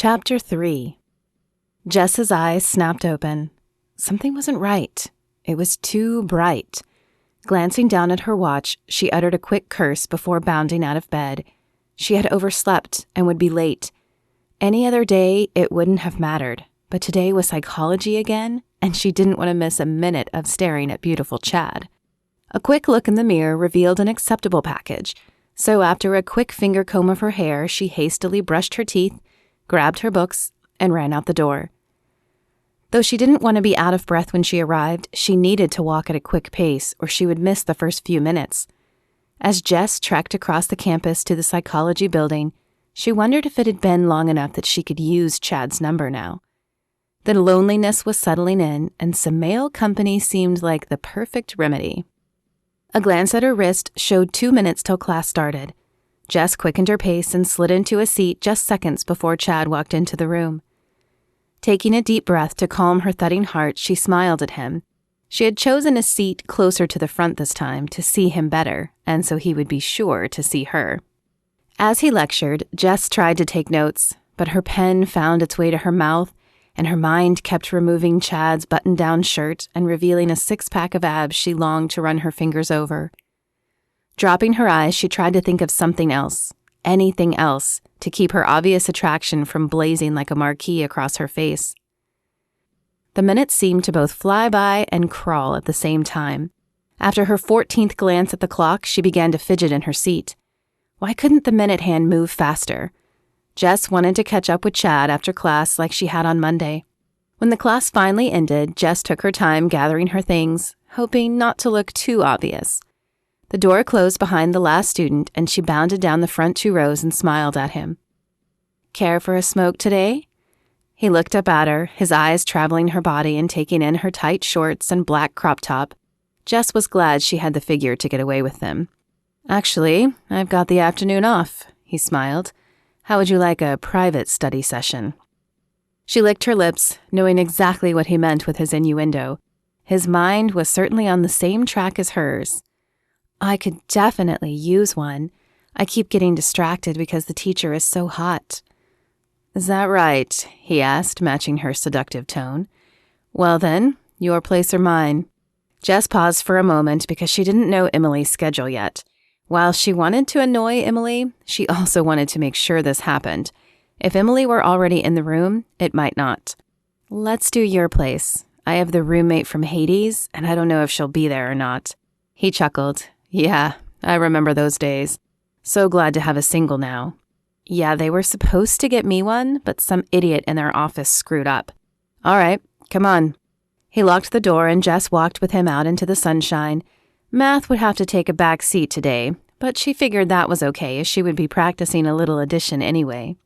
Chapter 3. Jess's eyes snapped open. Something wasn't right. It was too bright. Glancing down at her watch, she uttered a quick curse before bounding out of bed. She had overslept and would be late. Any other day, it wouldn't have mattered, but today was psychology again, and she didn't want to miss a minute of staring at beautiful Chad. A quick look in the mirror revealed an acceptable package, so after a quick finger comb of her hair, she hastily brushed her teeth, grabbed her books, and ran out the door. Though she didn't want to be out of breath when she arrived, she needed to walk at a quick pace or she would miss the first few minutes. As Jess trekked across the campus to the psychology building, she wondered if it had been long enough that she could use Chad's number now. The loneliness was settling in, and some male company seemed like the perfect remedy. A glance at her wrist showed 2 minutes till class started. Jess quickened her pace and slid into a seat just seconds before Chad walked into the room. Taking a deep breath to calm her thudding heart, she smiled at him. She had chosen a seat closer to the front this time to see him better, and so he would be sure to see her. As he lectured, Jess tried to take notes, but her pen found its way to her mouth, and her mind kept removing Chad's button-down shirt and revealing a six-pack of abs she longed to run her fingers over. Dropping her eyes, she tried to think of something else, anything else, to keep her obvious attraction from blazing like a marquee across her face. The minutes seemed to both fly by and crawl at the same time. After her 14th glance at the clock, she began to fidget in her seat. Why couldn't the minute hand move faster? Jess wanted to catch up with Chad after class like she had on Monday. When the class finally ended, Jess took her time gathering her things, hoping not to look too obvious. The door closed behind the last student, and she bounded down the front 2 rows and smiled at him. "Care for a smoke today?" He looked up at her, his eyes traveling her body and taking in her tight shorts and black crop top. Jess was glad she had the figure to get away with them. "Actually, I've got the afternoon off," he smiled. "How would you like a private study session?" She licked her lips, knowing exactly what he meant with his innuendo. His mind was certainly on the same track as hers. "I could definitely use one. I keep getting distracted because the teacher is so hot." "Is that right?" he asked, matching her seductive tone. "Well then, your place or mine?" Jess paused for a moment because she didn't know Emily's schedule yet. While she wanted to annoy Emily, she also wanted to make sure this happened. If Emily were already in the room, it might not. "Let's do your place. I have the roommate from Hades, and I don't know if she'll be there or not." He chuckled. "Yeah, I remember those days. So glad to have a single now." "Yeah, they were supposed to get me one, but some idiot in their office screwed up." "All right, come on." He locked the door and Jess walked with him out into the sunshine. Math would have to take a back seat today, but she figured that was okay as she would be practicing a little addition anyway.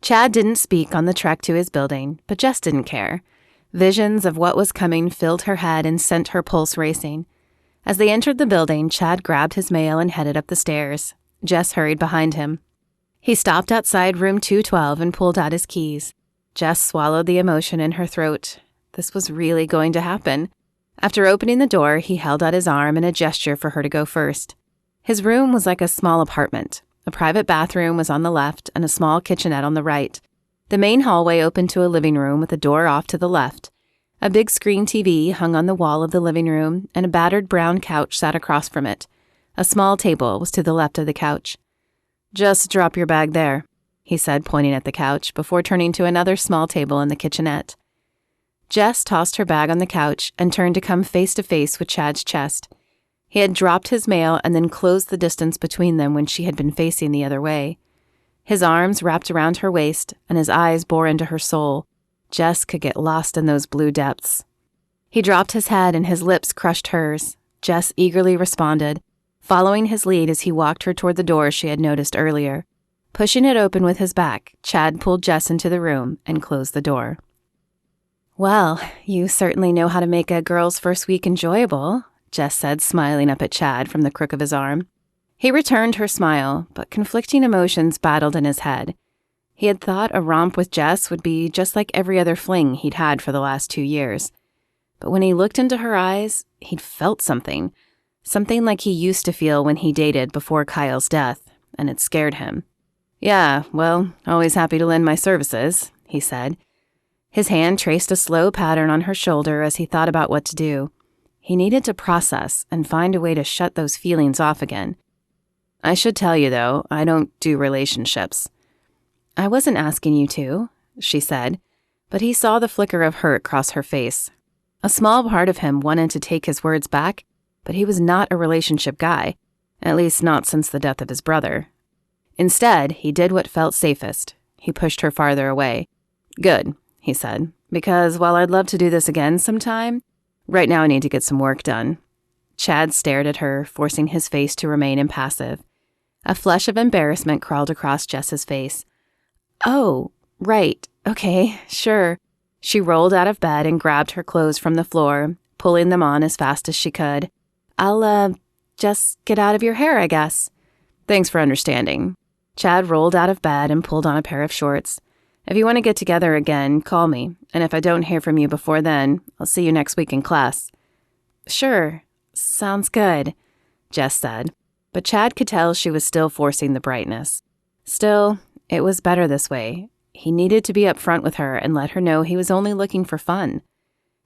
Chad didn't speak on the trek to his building, but Jess didn't care. Visions of what was coming filled her head and sent her pulse racing. As they entered the building, Chad grabbed his mail and headed up the stairs. Jess hurried behind him. He stopped outside room 212 and pulled out his keys. Jess swallowed the emotion in her throat. This was really going to happen. After opening the door, he held out his arm in a gesture for her to go first. His room was like a small apartment. A private bathroom was on the left and a small kitchenette on the right. The main hallway opened to a living room with a door off to the left. A big screen TV hung on the wall of the living room, and a battered brown couch sat across from it. A small table was to the left of the couch. "Just drop your bag there," he said, pointing at the couch, before turning to another small table in the kitchenette. Jess tossed her bag on the couch and turned to come face to face with Chad's chest. He had dropped his mail and then closed the distance between them when she had been facing the other way. His arms wrapped around her waist, and his eyes bore into her soul. Jess could get lost in those blue depths. He dropped his head and his lips crushed hers. Jess eagerly responded, following his lead as he walked her toward the door she had noticed earlier. Pushing it open with his back, Chad pulled Jess into the room and closed the door. "Well, you certainly know how to make a girl's first week enjoyable," Jess said, smiling up at Chad from the crook of his arm. He returned her smile, but conflicting emotions battled in his head. He had thought a romp with Jess would be just like every other fling he'd had for the last 2 years. But when he looked into her eyes, he'd felt something like he used to feel when he dated before Kyle's death, and it scared him. "Yeah, well, always happy to lend my services," he said. His hand traced a slow pattern on her shoulder as he thought about what to do. He needed to process and find a way to shut those feelings off again. I should tell you, though, I don't do relationships. I wasn't asking you to, she said, but he saw the flicker of hurt cross her face. A small part of him wanted to take his words back, but he was not a relationship guy, at least not since the death of his brother. Instead, he did what felt safest. He pushed her farther away. Good, he said, because while I'd love to do this again sometime, right now I need to get some work done. Chad stared at her, forcing his face to remain impassive. A flush of embarrassment crawled across Jess's face. Oh, right, okay, sure. She rolled out of bed and grabbed her clothes from the floor, pulling them on as fast as she could. I'll, just get out of your hair, I guess. Thanks for understanding. Chad rolled out of bed and pulled on a pair of shorts. If you want to get together again, call me, and if I don't hear from you before then, I'll see you next week in class. Sure, sounds good, Jess said, but Chad could tell she was still forcing the brightness. Still, it was better this way. He needed to be upfront with her and let her know he was only looking for fun.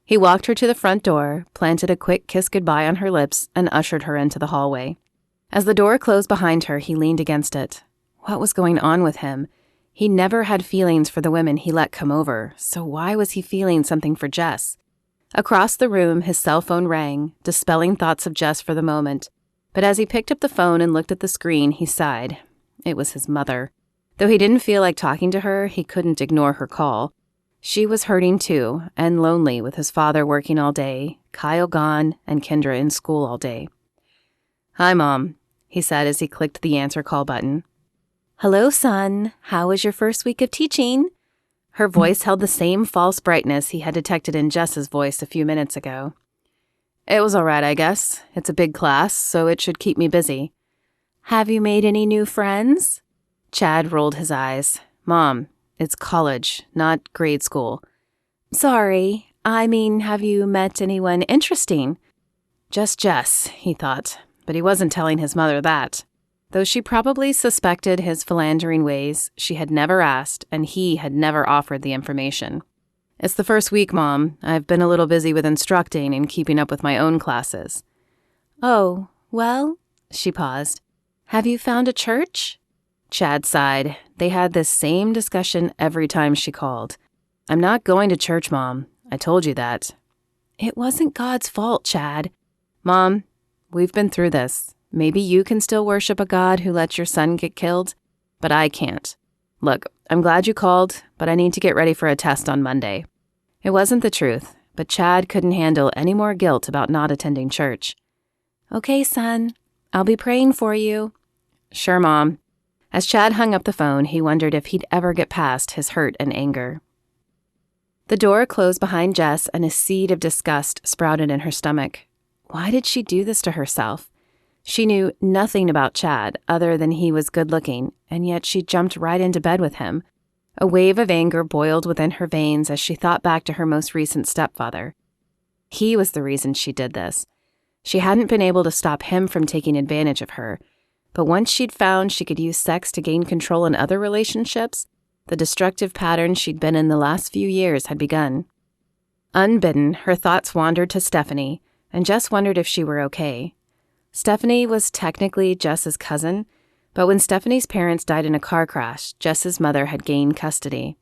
He walked her to the front door, planted a quick kiss goodbye on her lips, and ushered her into the hallway. As the door closed behind her, he leaned against it. What was going on with him? He never had feelings for the women he let come over, so why was he feeling something for Jess? Across the room, his cell phone rang, dispelling thoughts of Jess for the moment. But as he picked up the phone and looked at the screen, he sighed. It was his mother. Though he didn't feel like talking to her, he couldn't ignore her call. She was hurting too, and lonely with his father working all day, Kyle gone, and Kendra in school all day. Hi, Mom, he said as he clicked the answer call button. Hello, son. How was your first week of teaching? Her voice held the same false brightness he had detected in Jess's voice a few minutes ago. It was all right, I guess. It's a big class, so it should keep me busy. Have you made any new friends? Chad rolled his eyes. Mom, it's college, not grade school. Sorry, I mean, have you met anyone interesting? Just Jess, he thought, but he wasn't telling his mother that. Though she probably suspected his philandering ways, she had never asked, and he had never offered the information. It's the first week, Mom. I've been a little busy with instructing and keeping up with my own classes. Oh, well, she paused. Have you found a church? Chad sighed. They had this same discussion every time she called. I'm not going to church, Mom. I told you that. It wasn't God's fault, Chad. Mom, we've been through this. Maybe you can still worship a God who lets your son get killed, but I can't. Look, I'm glad you called, but I need to get ready for a test on Monday. It wasn't the truth, but Chad couldn't handle any more guilt about not attending church. Okay, son. I'll be praying for you. Sure, Mom. As Chad hung up the phone, he wondered if he'd ever get past his hurt and anger. The door closed behind Jess, and a seed of disgust sprouted in her stomach. Why did she do this to herself? She knew nothing about Chad other than he was good-looking, and yet she jumped right into bed with him. A wave of anger boiled within her veins as she thought back to her most recent stepfather. He was the reason she did this. She hadn't been able to stop him from taking advantage of her, but once she'd found she could use sex to gain control in other relationships, the destructive pattern she'd been in the last few years had begun. Unbidden, her thoughts wandered to Stephanie, and Jess wondered if she were okay. Stephanie was technically Jess's cousin, but when Stephanie's parents died in a car crash, Jess's mother had gained custody.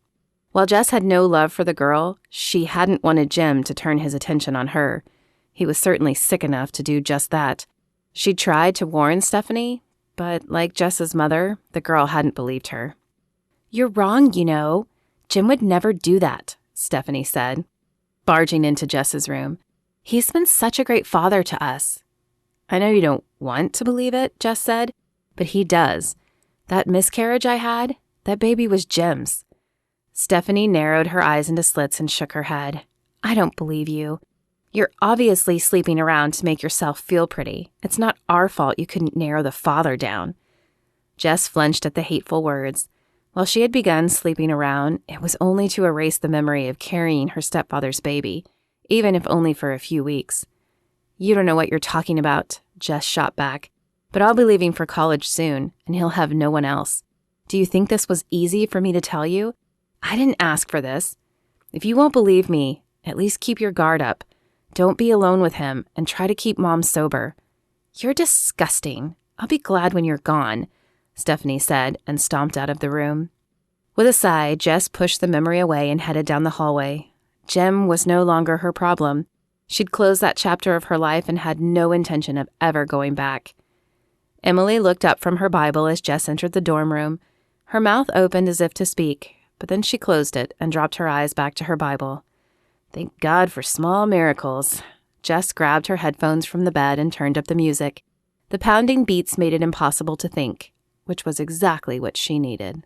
While Jess had no love for the girl, she hadn't wanted Jim to turn his attention on her. He was certainly sick enough to do just that. She'd tried to warn Stephanie, but like Jess's mother, the girl hadn't believed her. You're wrong, you know. Jim would never do that, Stephanie said, barging into Jess's room. He's been such a great father to us. I know you don't want to believe it, Jess said, but he does. That miscarriage I had, that baby was Jim's. Stephanie narrowed her eyes into slits and shook her head. I don't believe you. You're obviously sleeping around to make yourself feel pretty. It's not our fault you couldn't narrow the father down. Jess flinched at the hateful words. While she had begun sleeping around, it was only to erase the memory of carrying her stepfather's baby, even if only for a few weeks. You don't know what you're talking about, Jess shot back. But I'll be leaving for college soon, and he'll have no one else. Do you think this was easy for me to tell you? I didn't ask for this. If you won't believe me, at least keep your guard up. Don't be alone with him, and try to keep Mom sober. You're disgusting. I'll be glad when you're gone, Stephanie said and stomped out of the room. With a sigh, Jess pushed the memory away and headed down the hallway. Jim was no longer her problem. She'd closed that chapter of her life and had no intention of ever going back. Emily looked up from her Bible as Jess entered the dorm room. Her mouth opened as if to speak, but then she closed it and dropped her eyes back to her Bible. Thank God for small miracles. Jess grabbed her headphones from the bed and turned up the music. The pounding beats made it impossible to think, which was exactly what she needed.